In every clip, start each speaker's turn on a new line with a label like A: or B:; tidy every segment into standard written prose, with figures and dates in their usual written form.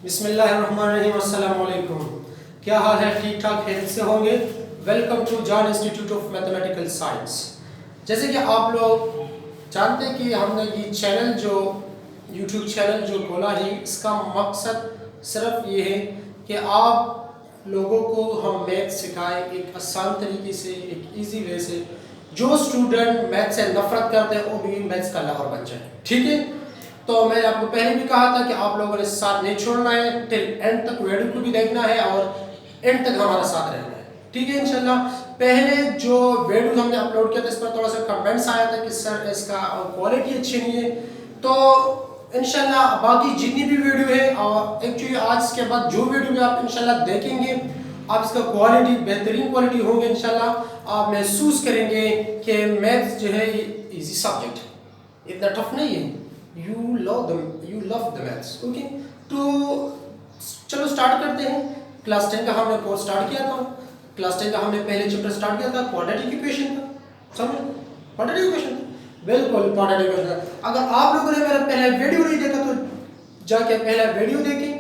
A: बिस्मिल्लाहिर्रहमानिर्रहीम, अस्सलाम वालेकुम। क्या हाल है? ठीक ठाक खैरियत से होंगे। वेलकम टू जान इंस्टीट्यूट ऑफ मैथमेटिकल साइंस। जैसे कि आप लोग जानते हैं कि हमने ये चैनल जो यूट्यूब चैनल जो खोला है, इसका मकसद सिर्फ ये है कि आप लोगों को हम मैथ सिखाएं एक आसान तरीके से, एक इजी वे से। जो स्टूडेंट मैथ से नफरत करते हैं वो भी मैथ्स का लवर बन जाए। ठीक है, तो मैंने आपको पहले भी कहा था कि आप लोगों ने साथ नहीं छोड़ना है, टिल एंड तक वीडियो को भी देखना है और एंड तक हमारा साथ रहना है। ठीक है इंशाल्लाह। पहले जो वीडियो हमने अपलोड किया था इस पर थोड़ा सा कमेंट्स आया था कि सर इसका क्वालिटी अच्छी नहीं है, तो इंशाल्लाह बाकी जितनी भी वीडियो है और एक्चुअली आज के बाद जो वीडियो भी आप इंशाल्लाह देखेंगे, आप इसका क्वालिटी बेहतरीन क्वालिटी होंगे इंशाल्लाह। आप महसूस करेंगे कि मैथ्स जो है इजी सब्जेक्ट है, इतना टफ नहीं है। You love the maths, okay? तो चलो स्टार्ट करते हैं। क्लास 10 का हमने कोर्स स्टार्ट किया था। क्लास 10 का हमने पहले चैप्टर स्टार्ट किया था क्वाड्रेटिक इक्वेशन का। समझ क्वाड्रेटिक इक्वेशन बिल्कुल क्वाड्रेटिक इक्वेशन। अगर आप लोगों ने मेरा पहला वीडियो नहीं देखा तो जाके पहला वीडियो देखें।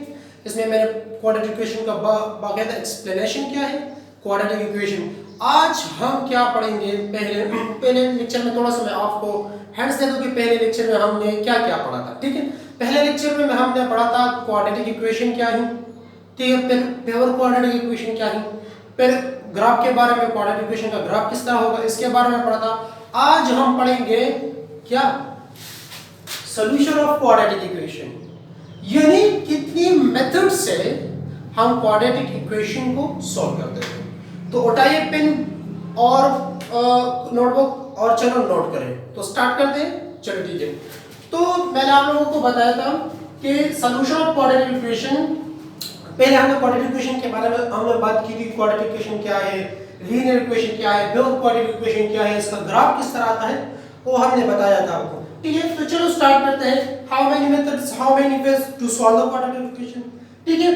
A: इसमें मैंने क्वाड्रेटिक इक्वेशन का बाकायदा एक्सप्लेनेशन क्या है क्वाड्रेटिक इक्वेशन। आज हम क्या पढ़ेंगे, पहले लेक्चर में थोड़ा सा मैं आपको हैंड्स दे दूं कि पहले लेक्चर में हमने क्या क्या पढ़ा था। ठीक है, पहले लेक्चर में हमने पढ़ा था क्वाड्रेटिक इक्वेशन क्या है, ठीक है, फिर पेवर क्वाड्रेटिक इक्वेशन क्या है, फिर ग्राफ के बारे में, क्वाड्रेटिक इक्वेशन का ग्राफ किस तरह होगा इसके बारे में पढ़ा था। आज हम पढ़ेंगे क्या, सॉल्यूशन ऑफ क्वाड्रेटिक इक्वेशन, यानी कितनी मेथड से हम क्वाड्रेटिक इक्वेशन को सॉल्व करते हैं। तो उठाइए पेन और नोटबुक और चलो नोट करें। तो स्टार्ट करते हैं, चलो ठीक है। तो मैंने आप लोगों को बताया था कि सॉल्यूशन ऑफ क्वाड्रेटिक इक्वेशन, पहले हमने क्वाड्रेटिक इक्वेशन के बारे में हमने बात की थी। क्वाड्रेटिक इक्वेशन क्या है, लीनियर इक्वेशन क्या है, बेवल क्वाड्रेटिक इक्वेशन क्या है, इसका ग्राफ किस तरह आता है वो हमने बताया था आपको। ठीक है, तो चलो स्टार्ट करते हैं। How many methods, how many ways to solve the quadratic equation. ठीक है,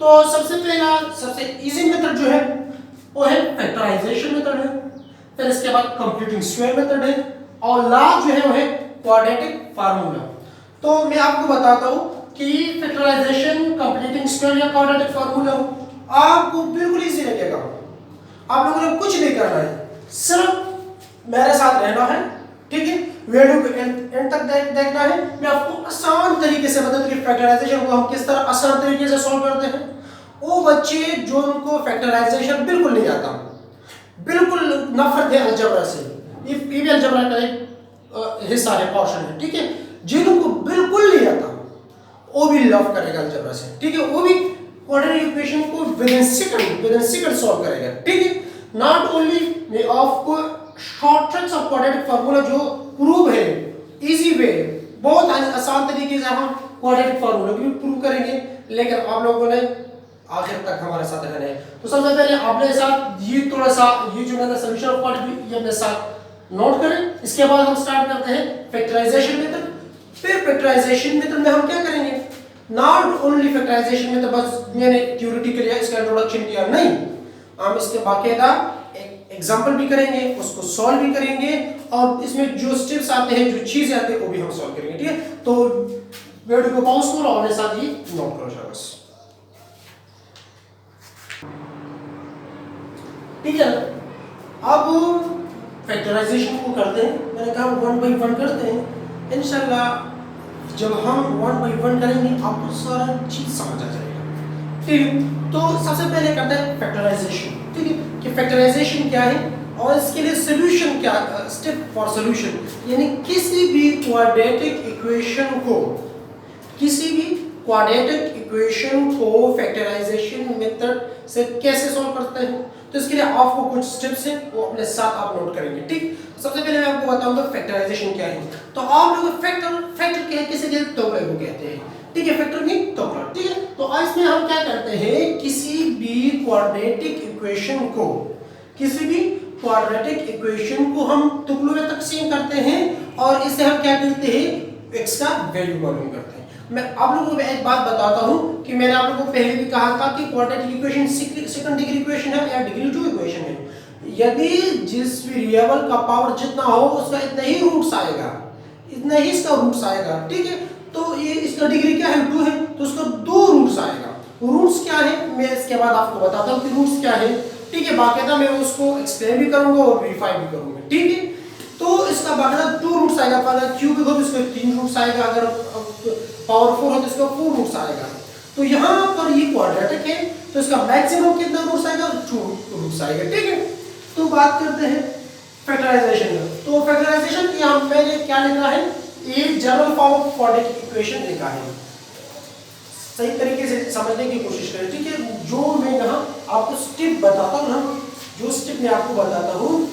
A: तो सबसे पहला सबसे इजी मेथड जो है वो है फैक्टराइजेशन मेथड है, फिर इसके बाद कंप्लीटिंग स्क्वायर मेथड है और लास्ट जो है वो है क्वाड्रेटिक फार्मूला। तो मैं आपको बताता हूं कि फैक्टराइजेशन, कंप्लीटिंग स्क्वायर या क्वाड्रेटिक फार्मूला आपको बिल्कुल इजी लगेगा। आप लोगों ने कुछ नहीं करना है, सिर्फ मेरे साथ रहना है। ठीक है, वीडियो को एंड तक देखना है। मैं आपको आसान तरीके से बताऊं कि फैक्टराइजेशन को हम किस तरह आसान तरीके से सॉल्व करते हैं। वो बच्चे जो उनको फैक्टराइजेशन बिल्कुल नहीं आता, बिल्कुल नफरत है अलजेब्रा से, ये भी अलजेब्रा का एक हिस्सा है, पोर्शन है। ठीक है, जिनको बिल्कुल नहीं आता वो भी लव करेगा अलजेब्रा से। ठीक है, वो भी क्वाड्रेटिक इक्वेशन को विद इन सेकंड सॉल्व करेगा। ठीक है, नॉट ओनली मैं आपको short tricks of quadratic formula जो प्रूव है इजी वे, बहुत आसान तरीके से हम क्वाड्रेटिक फार्मूला भी प्रूव करेंगे, लेकिन आप लोगों ने आखिर तक हमारे साथ रहना है। तो सबसे पहले अपने साथ ये थोड़ा सा ये जो मैंने सॉल्यूशन ऑफ क्वाड्रेटिक ये अपने साथ नोट करें। इसके बाद हम स्टार्ट करते हैं फैक्टराइजेशन मेथड। फिर फैक्टराइजेशन मेथड में हम क्या करेंगे, नॉट ओनली फैक्टराइजेशन मेथड बस मैंने थ्योरेटिकली इसका इंट्रोडक्शन किया, नहीं, हम इसके बाकायदा एक एग्जांपल भी करेंगे, उसको सॉल्व भी करेंगे और इसमें जो स्टेप्स आते हैं, जो चीजें आती है वो भी हम सॉल्व करेंगे। ठीक है, तो वीडियो को पॉज करो और अपने साथ ये नोट करो शाबाश। ठीक है, अब फैक्टराइजेशन को करते हैं। मैंने कहा 1 by 1 करते हैं। इंशाल्लाह जब हम 1 by 1 करेंगे आपको सारा चीज समझ आ जाएगा। ठीक है, तो सबसे पहले करते हैं फैक्टराइजेशन। ठीक है, कि फैक्टराइजेशन क्या है और इसके लिए सॉल्यूशन क्या, स्टेप फॉर सॉल्यूशन, यानी किसी भी क्वाड्रेटिक इक्वेशन को फैक्टराइजेशन मेथड से कैसे सॉल्व करते हैं। तो इसके लिए आपको कुछ स्टेप्स हैं वो अपने साथ आप नोट करेंगे। ठीक, सबसे पहले मैं आपको बताऊंगा फैक्टराइजेशन क्या है। तो आप लोग फैक्टर क्या है, किसी के तोड़े को कहते हैं। ठीक है, फैक्टर नहीं तोड़ा। ठीक है, तो आज में हम क्या करते हैं, किसी भी क्वाड्रेटिक इक्वेशन को हम टुकड़ों में तकसीम करते हैं और इसे हम क्या करते हैं, x का वैल्यू मालूम करते हैं। मैं आप लोगों को एक बात बताता हूं कि मैंने आप लोगों को पहले भी कहा था कि quadratic equation second degree equation है या डिग्री 2 इक्वेशन है। यदि जिस वेरिएबल का पावर जितना हो उसका इतना ही रूट्स आएगा, इतना ही इसका रूट्स आएगा। ठीक है, तो ये इसका डिग्री क्या है, 2 है, तो उसका 2 रूट्स आएगा। मैं इसके बाद आपको बताता हूँ कि रूट्स क्या है, ठीक है। बाकायदा मैं उसको एक्सप्लेन भी करूंगा और वेरीफाई भी करूंगा, ठीक है। तो इसका बाकायदा 2 रूट्स आएगा, अगर क्यूबिक हो तो इसका 3 रूट्स आएगा, अगर पावरफुल हो तो इसका 4 रूट्स आएगा। तो यहाँ पर ये क्वाड्रेटिक है तो इसका मैक्सिमम कितना रूट्स आएगा, 2 रूट्स आएगा, ठीक है। तो बात करते हैं फैक्टराइजेशन का। तो फैक्टराइजेशन की यहाँ मैंने क्या लिखा है, एक general form of quadratic equation लिखा है। सही तरीके से समझने की कोशिश करें, ठीक है। जो मैं यहाँ आपको स्टेप बताता हूँ ना, जो स्टेप मैं आपको बताता हूँ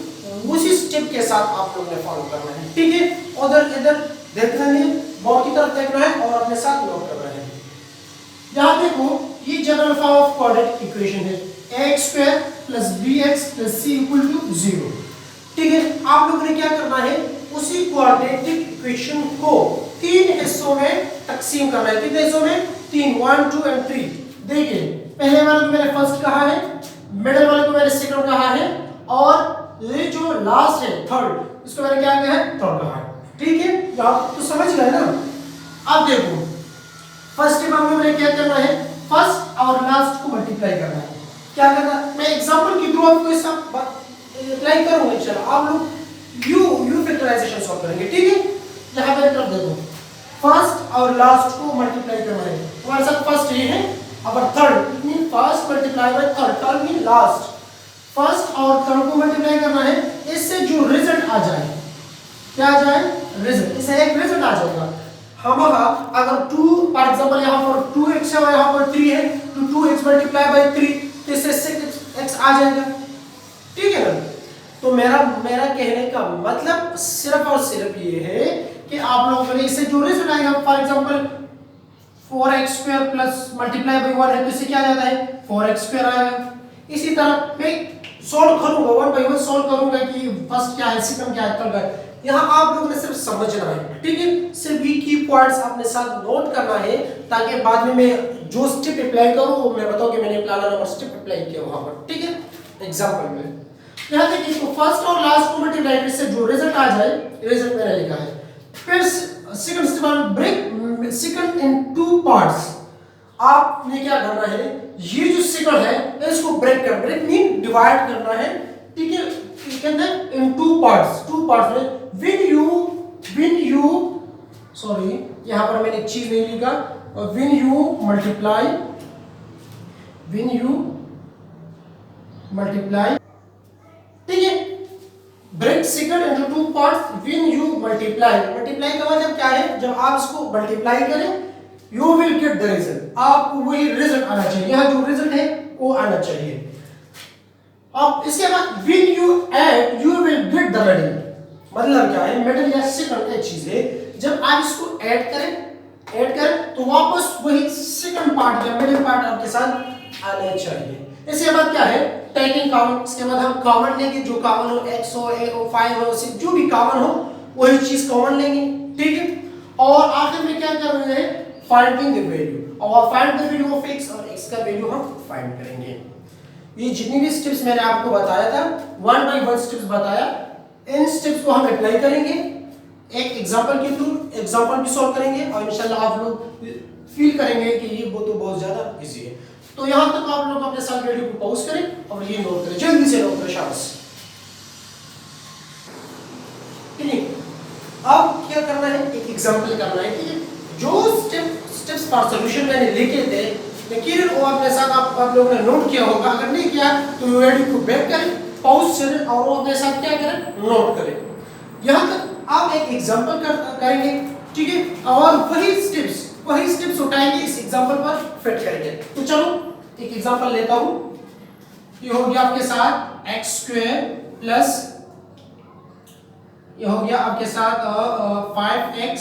A: उसी स्टेप के साथ आप लोग ने फॉलो करना है, ठीक है। उधर इधर देखना नहीं, बोर्ड की तरफ देखना है और अपने साथ नोट करना है। यहाँ देखो ये general form of quadratic equation है, ax square plus bx plus c equal to 0, ठीक है। आप लोगों ने क्या करना है, उसी क्वाड्रेटिक इक्वेशन को 3 हिस्सों में तकसीम करना है। कितने हिस्सों में, 3, 1, 2 एंड 3। देखिए पहले वाले को मैंने फर्स्ट कहा है, मिडिल वाले को मैंने सेकंड कहा है, और ये जो लास्ट है थर्ड, इसको मैंने क्या कहा है, थर्ड कहा है, ठीक है। आप तो समझ गए ना। अब देखो फर्स्ट स्टेप हम लोगों ने क्या करना है, फर्स्ट और लास्ट को मल्टीप्लाई करना है। क्या करना है, मैं एग्जांपल के थ्रू आपको इसका अप्लाई करूंगा इंशाल्लाह। आप लोग यू फैक्टराइजेशन सॉल्व करेंगे, ठीक है। यहां पर कर देखो फर्स्ट और लास्ट को मल्टीप्लाई करना है। हमारे साथ फर्स्ट ये है, अब third mean first multiply by third, third mean last. First और थर्ड को मल्टीप्लाई करना है, इससे जो रिजल्ट आ जाए, क्या आ जाए, रिजल्ट, इससे एक रिजल्ट आ जाएगा। हमारा अगर 2 फॉर एग्जांपल यहाँ पर 2x है और यहाँ पर 3 है, तो 2x मल्टीप्लाई बाय 3 तो इससे 6x आ जाएगा, ठीक है ना। तो मेरा कहने का मतलब सिर्फ और सिर्फ ये है कि आप लोगों ने इससे जो रिजल्ट आएगा, for example 4x square plus multiply by 1 है तो इससे क्या आ जाता है, 4x स्क्वायर आएगा। इसी तरह मैं सॉल्व करूंगा, 1 बाय 1 सॉल्व करूंगा कि फर्स्ट क्या है, सेकंड क्या है, थर्ड क्या है। यहाँ आप लोगों ने सिर्फ समझना है, ठीक है। सिर्फ ये की पॉइंट्स अपने साथ नोट करना है, ताकि बाद में मैं जो स्टेप अप्लाई करूँ वो मैं बताऊँ कि मैंने प्लानर नंबर स्टेप अप्लाई किया वहां पर, ठीक है। एग्जांपल में यहाँ देखिए तो फर्स्ट और लास्ट को मल्टीप्लाई करने से जो रिजल्ट आ जाए, रिजल्ट मैंने लिखा है। फिर second step break second in 2 parts. आपने क्या करना है, ये जो सेकंड है इसको ब्रेक मीन डिवाइड करना है, ठीक है। इन 2 पार्ट्स में when you सॉरी यहाँ पर मैंने एक चीज नहीं लिखा, when you multiply, ठीक है। Break second into 2 parts when you multiply का मतलब क्या है, जब आप इसको मल्टीप्लाई करें you will get the result, आपको वही रिजल्ट आना चाहिए, यहाँ जो रिजल्ट है वो आना चाहिए। अब इसके बाद when you add you will get the middle, मतलब क्या है, मिडिल या सेकंड एक चीज है, जब आप इसको ऐड करें तो वापस वही सेकंड पार्ट या मिडिल पार्ट आपके साथ आना चाहिए। इसके बाद क्या है, टेकिंग कॉमन, इसके बाद हम कॉमन लेंगे, जो कॉमन हो x हो, a हो, 5 हो, 6 जो भी कॉमन हो वही चीज कॉमन लेंगे, ठीक है। और आखिर में क्या कर रहे हैं, फाइंडिंग द वैल्यू, और find the value of x और x का वैल्यू हम फाइंड करेंगे। ये जितनी भी स्टेप्स मैंने आपको बताया था 1 बाय 1 स्टेप्स बताया, इन स्टेप्स को हम अप्लाई करेंगे एक एग्जांपल के थ्रू, एग्जांपल भी सॉल्व करेंगे और इंशाल्लाह आप लोग फील करेंगे कि ये वो तो बहुत ज्यादा इजी है। तो यहां तक आप लोग अपने साथ वीडियो को पॉज करें और ये नोट करें, जल्दी से नोट करें शाबाश, ठीक है। अब क्या करना है, एक एग्जांपल करना है, ठीक है। जो स्टेप्स फॉर सॉल्यूशन मैंने लिखे थे यकीनन वो अपने साथ आप लोगों ने नोट किया होगा, अगर नहीं किया तो वीडियो को बैक करें, पॉज करें और वो अपने साथ क्या करें, नोट करें। यहां तक आप एक एग्जांपल करेंगे, ठीक है, और वही स्टेप्स उठाएंगे इस एग्जांपल पर फिट करेंगे। तो चलो एक एग्जांपल लेता हूं, ये हो गया आपके साथ x स्क्वायर प्लस ये हो गया आपके साथ 5x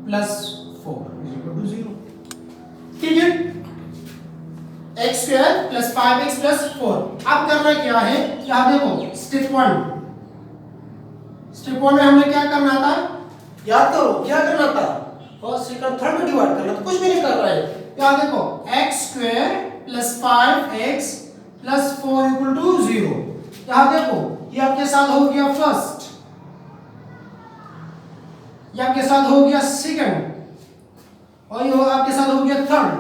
A: प्लस 4 0, ठीक है। x square plus 5x plus 4। अब करना क्या है, यहाँ देखो स्टेप 1 में हमने क्या करना था, याद करो क्या करना था, फर्स्ट सेकंड थर्ड में डिवाइड करना था, कुछ भी नहीं कर रहा है। यहाँ देखो x square plus 5x plus 4 equal to 0। यहाँ देखो ये आपके साथ हो गया फर्स्ट, ये आपके साथ हो गया सेकंड और ये आपके साथ हो गया थर्ड,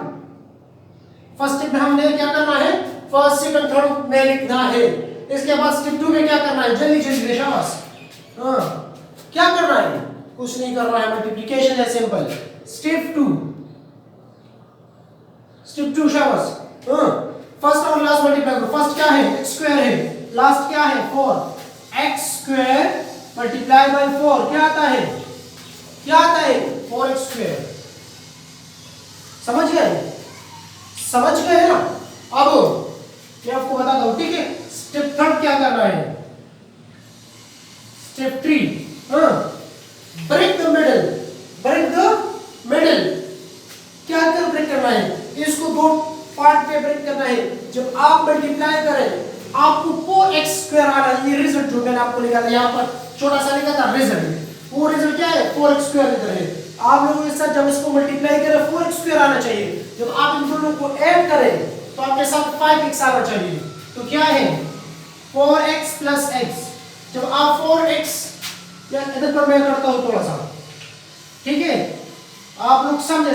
A: फर्स्ट स्टेप में हमने क्या करना है, फर्स्ट सेकंड थर्ड में लिखना है। इसके बाद स्टेप 2 में क्या करना है, जल्दी जल्दी शाबाश। हाँ क्या करना है, कुछ नहीं करना है, मल्टीप्लिकेशन है सिंपल। स्टेप 2 शाबाश। हाँ फर्स्ट और लास्ट मल्टीप्लाई करो। फर्स्ट क्या है, x स्क्वायर है, लास्ट क्या है 4, x स्क्वायर मल्टीप्लाई बाय 4 क्या आता है, 4x स्क्वायर। समझ गए ना। अब मैं आपको बताता हूं, ठीक है। स्टेप 3 क्या करना है, स्टेप 3 ब्रेक द मिडल। क्या कर ब्रेक करना है, इसको दो पार्ट पे ब्रेक करना है। जब आप मल्टीप्लाई करें आपको 4x स्क्वायर आना है। ये रिजल्ट जो मैंने आपको लिखा था यहाँ पर छोटा सा लिखा था रिजल्ट, वो रिजल्ट क्या है 4x स्क्वायर इधर है। आप लोगों के साथ जब इसको मल्टीप्लाई करें 4x स्क्वायर आना चाहिए। जब आप इन दोनों को ऐड करें तो आपके साथ 5x आना चाहिए। तो क्या है 4x प्लस x। जब आप 4x या इधर पर मैं करता हूं थोड़ा सा, ठीक है, आप लोग समझे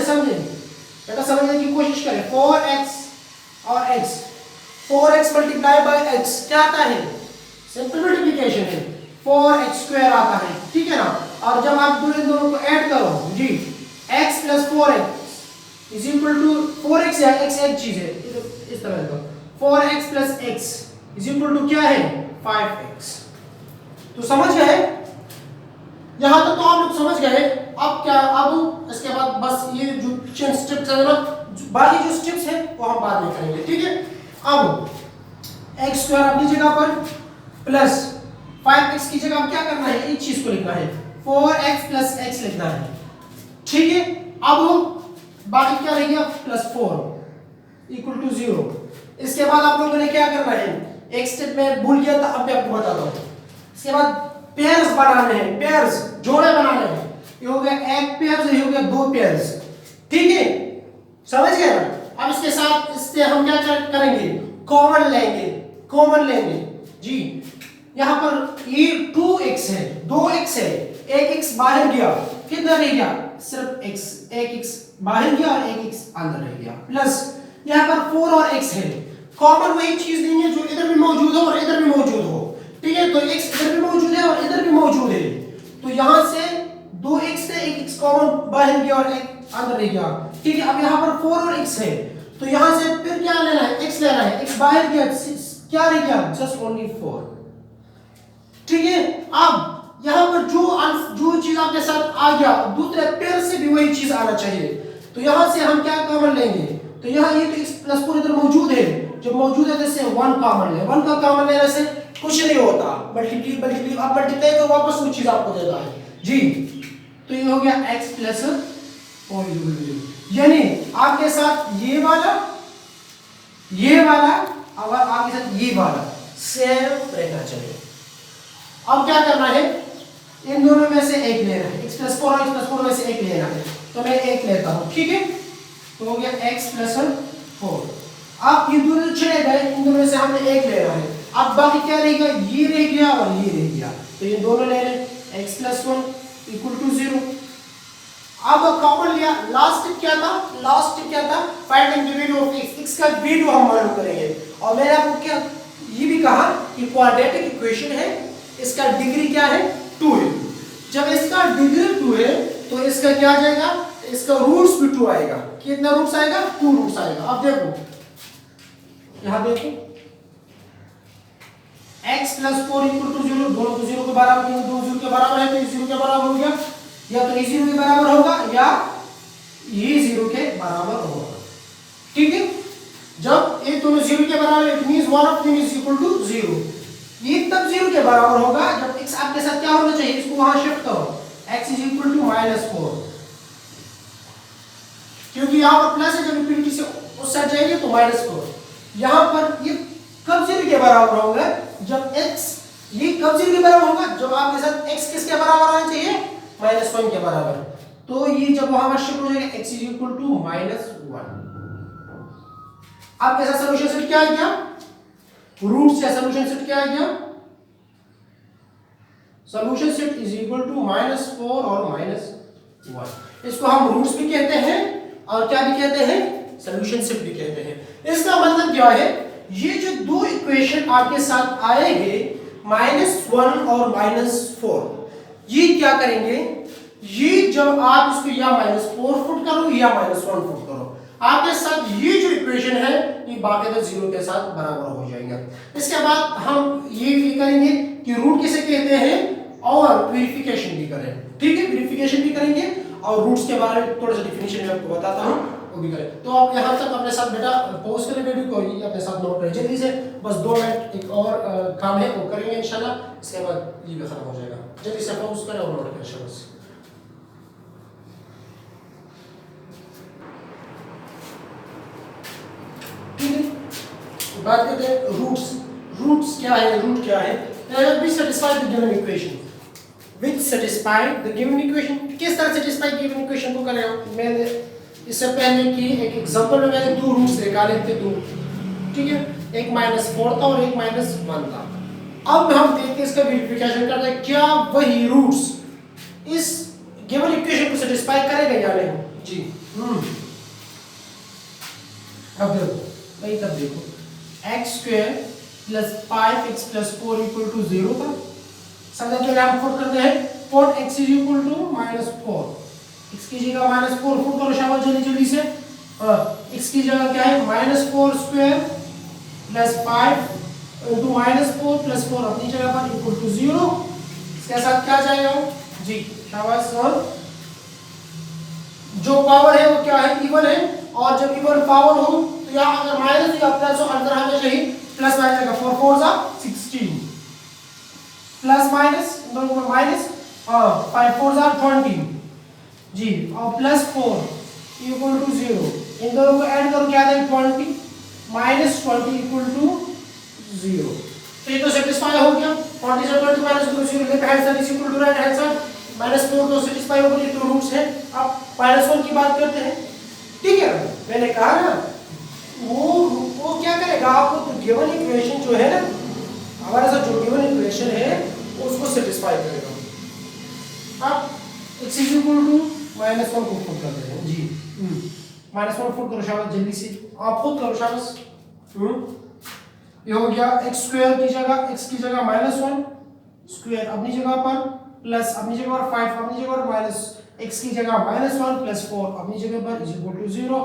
A: बेटा, समझने की कोशिश करें। 4x और x, 4x multiply by x क्या आता है, सिंपल मल्टीप्लिकेशन है, 4x स्क्वायर आता है, ठीक है ना। और जब आप दोनों को ऐड करो जी, x plus 4x is equal to 4x या x एक चीज है, इस तरह देखो 4x plus x is equal to क्या है 5x। तो समझ गए, यहां तक तो आप लोग समझ गए। अब क्या, अब इसके बाद बस ये जो स्टेप्स है ना, बाकी जो स्टेप्स है वो हम बाद में करेंगे, ठीक है। अब x स्क्वायर अपनी जगह पर प्लस 5x की जगह क्या करना है, एक चीज को लिखना है 4x प्लस x लिखना है, ठीक है। अब बाकी क्या रह गया प्लस 4 इक्वल टू 0। इसके बाद आप लोगों ने क्या करना है, एक स्टेप में भूल गया था, अब मैं आपको बताता हूं। इसके बाद पेयर्स बनाने हैं, पेयर्स जोड़े बनाने हैं। ये हो गया एक पेयर, ये हो गया 2 पेयर्स, ठीक है, समझ गए ना। अब इसके साथ इससे हम क्या करेंगे, कॉमन लेंगे जी। यहां पर ये 2x है, 2x है, एक x बाहर गया, कितना रह गया सिर्फ x, एक x बाहर गया और एक x अंदर रह गया, प्लस यहां पर 4 और x है। कॉमन वही चीज नहीं है जो इधर भी मौजूद हो और इधर भी मौजूद हो, ठीक है। तो x इधर भी मौजूद है और इधर भी मौजूद है, तो यहां से 2x से एक x कॉमन बाहर गया और एक अंदर रह गया, ठीक है। अब यहां पर 4 और x है, तो यहां से फिर क्या लेना है, x लेना है, x बाहर गया, क्या रह गया जस्ट ओनली 4, ठीक है। अब यहां पर जो चीज आपके साथ आ गया, दूसरे पेयर से भी वही चीज आना चाहिए। तो यहां से हम क्या कॉमन लेंगे, तो यहां ये तो x प्लस 4 इधर मौजूद है, जब मौजूद है जैसे 1 कॉमन ले, 1 का कॉमन लेने से कुछ नहीं होता, मल्टीप्लाई आप मल्टीप्लाई तो वापस वो चीज आपको देता है जी। तो ये हो गया x प्लस 4, यानी आपके साथ ये वाला और आपके साथ ये वाला सेम रहना चाहिए। अब क्या करना है, इन दोनों में से एक लेना है, x प्लस 4 और x प्लस 4 में से एक लेना है, तो मैं एक लेता हूं, ठीक है। तो हो गया x प्लस 4। अब ये दोनों चले गए, इन दोनों में से हमने एक लेना है। अब बाकी क्या रहेगा, ये रह गया और ये रह गया, तो ये दोनों ले लें, x प्लस 1 इक्वल टू 0। अब कॉमन लिया, लास्ट क्या था, finding the value of x का वैल्यू हम मालूम करेंगे। और मैंने आपको क्या ये भी कहा कि क्वाड्रेटिक इक्वेशन है, इसका डिग्री क्या है 2 है। जब इसका डिग्री 2 है तो इसका क्या आ जाएगा, इसका रूट्स भी 2 आएगा। कितना रूट्स आएगा, 2 रूट्स आएगा। अब देखो यहां देखो x प्लस 4 इक्वल टू 0, दोनों को 0 के बराबर, दो 0 के बराबर है तो ये 0 के बराबर हो गया, या तो ये 0 के बराबर होगा या ये 0 के बराबर होगा, ठीक है। जब ये दोनों 0 के बराबर, it means one of them is equal to 0। ये तब 0 के बराबर होगा जब x आपके साथ क्या होना चाहिए, इसको वहां शिफ्ट करो, x इज इक्वल टू -4, क्योंकि यहां पर प्लस है, जब इंफिनिटी से उस साइड जाएंगे तो -4। यहां पर ये कब 0 के बराबर होगा, जब x, ये कब 0 के बराबर होगा, जब आपके साथ x किसके बराबर आना चाहिए, -1 के बराबर। तो ये जब वहां पर शिफ्ट हो जाएगा x इज इक्वल टू -1। आपके साथ सॉल्यूशन सेट क्या आ गया, रूट से सॉल्यूशन सेट क्या आ गया, solution set is equal to -4 और -1। इसको हम रूट्स भी कहते हैं और क्या भी कहते हैं, सॉल्यूशनशिप भी कहते हैं। इसका मतलब क्या है, ये जो दो इक्वेशन आपके साथ आएंगे -1 और -4, ये क्या करेंगे, ये जब आप इसको या -4 फुट करो या -1 फुट करो, आपके साथ ये जो इक्वेशन है ये बाकायदा जीरो के साथ बराबर हो जाएगा। इसके बाद हम ये भी करेंगे कि रूट किसे कहते हैं और वेरिफिकेशन भी करें, ठीक है, वेरिफिकेशन भी करेंगे और रूट्स के बारे में थोड़ा सा डिफिनेशन में आपको बताता हूं, वो भी करें। तो आप यहां तक अपने साथ बेटा पॉज करें वीडियो को, ये अपने साथ नोट करें जल्दी से, बस 2 मिनट एक और काम है वो करेंगे इंशाल्लाह, इसके बाद ये भी खत्म हो जाएगा। जल्दी से पॉज करें और नोट करें बस। ठीक है, बात करते हैं रूट्स। रूट्स क्या है, रूट क्या है, be satisfy the given equation which satisfy the given equation। किस तरह सेटिस्फाई गिवन इक्वेशन को करें, मैंने इससे पहले कि एक एग्जांपल में मैंने दो रूट्स निकाले थे, दो, ठीक है, एक -4 था और एक -1 था। अब हम देखते हैं इसका वेरिफिकेशन करते हैं क्या वही रूट्स इस गिवन इक्वेशन को सेटिस्फाई करेगा या नहीं जी। अब देखो भाई, तब देखो x² + 5x + 4 = 0 था। समझा, तो हम पुट करते हैं पुट x = -4, x की जगह -4 पुट करो शाबाश जल्दी जल्दी से। x की जगह क्या है, -4² + 5 × -4 + 4 अपनी जगह पर = 0। इसके साथ क्या जाएगा जी, शाबाश। और जो पावर है वो क्या है, इवन है, और जब इवन पावर हो तो या अगर माइनस या प्लस हो, अंदर हमेशा ही प्लस आ जाएगा। 4 4 16 प्लस माइनस दोनों में माइनस, 5 4 20 जी, और +4 = 0। इन दोनों को ऐड करो क्या देगा 20 -20 = 0। तो ये तो सेटिस्फाई हो गया। 40 से 20 -2 0 left hand side equal to right hand side, -4 तो सेटिस्फाई हो गई, तो रूट्स है। अब -1 की बात करते हैं, ठीक है। मैंने कहा ना वो क्या करेगा, आपको तो गिवन इक्वेशन जो है ना, हमारे साथ जो गिवन इक्वेशन है उसको सेटिस्फाई करेगा। अब x = -1 को पुट करते हैं जी, -1 पुट करो शाबाश जल्दी से, आप खुद करो शाबाश। ये हो गया x² की जगह, x की जगह -1 स्क्वायर अपनी जगह पर, प्लस अपनी जगह पर 5 अपनी जगह पर, माइनस x की जगह -1 + 4 अपनी जगह पर = 0।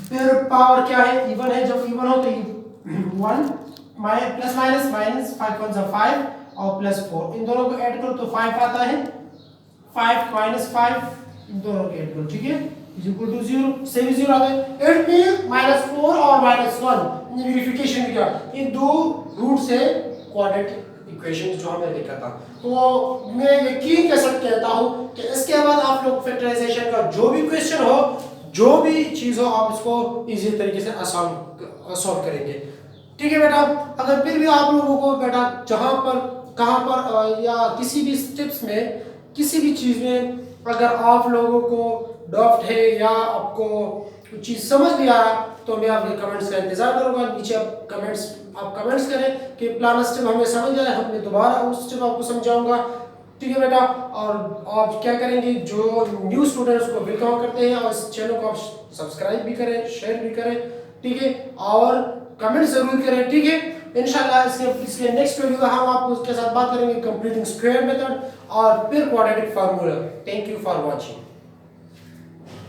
A: फिर पावर क्या है, इवन है, जब इवन हो तो 1 प्लस माइनस 5 1 5 और +4, इन दोनों को ऐड करो तो 5 आता है, 5 -5 इन दोनों को ऐड करो, ठीक है, = 0, से भी 0 आता है। इट मीन -4 और -1 वेरिफिकेशन किया, इन दो रूट से क्वाड्रेटिक इक्वेशन जो हमने लिखा था। तो मैं यकीन के साथ कहता हूं कि इसके बाद आप लोग फैक्टराइजेशन का जो भी क्वेश्चन हो, जो भी चीज हो, आप इसको इजी तरीके से आसान सॉल्व करेंगे, ठीक है बेटा। अगर फिर भी आप लोगों को बेटा जहां पर कहां पर या किसी भी स्टेप्स में किसी भी चीज में अगर आप लोगों को डाउट है या आपको कुछ चीज समझ नहीं आ रहा, तो मैं आपके कमेंट्स का इंतजार करूंगा। नीचे आप कमेंट्स करें कि प्लान स्टेप हमें समझ आया, मैं दोबारा उस स्टेप आपको समझाऊंगा, ठीक है बेटा। और आप क्या करेंगे, जो न्यू स्टूडेंट्स को वेलकम करते हैं और इस चैनल को आप सब्सक्राइब भी करें, शेयर भी करें, ठीक है, और कमेंट जरूर करें, ठीक है। इंशाल्लाह इसके नेक्स्ट वीडियो में हम आपको उसके साथ बात करेंगे कंप्लीटिंग स्क्वायर मेथड और फिर quadratic formula. Thank you for watching.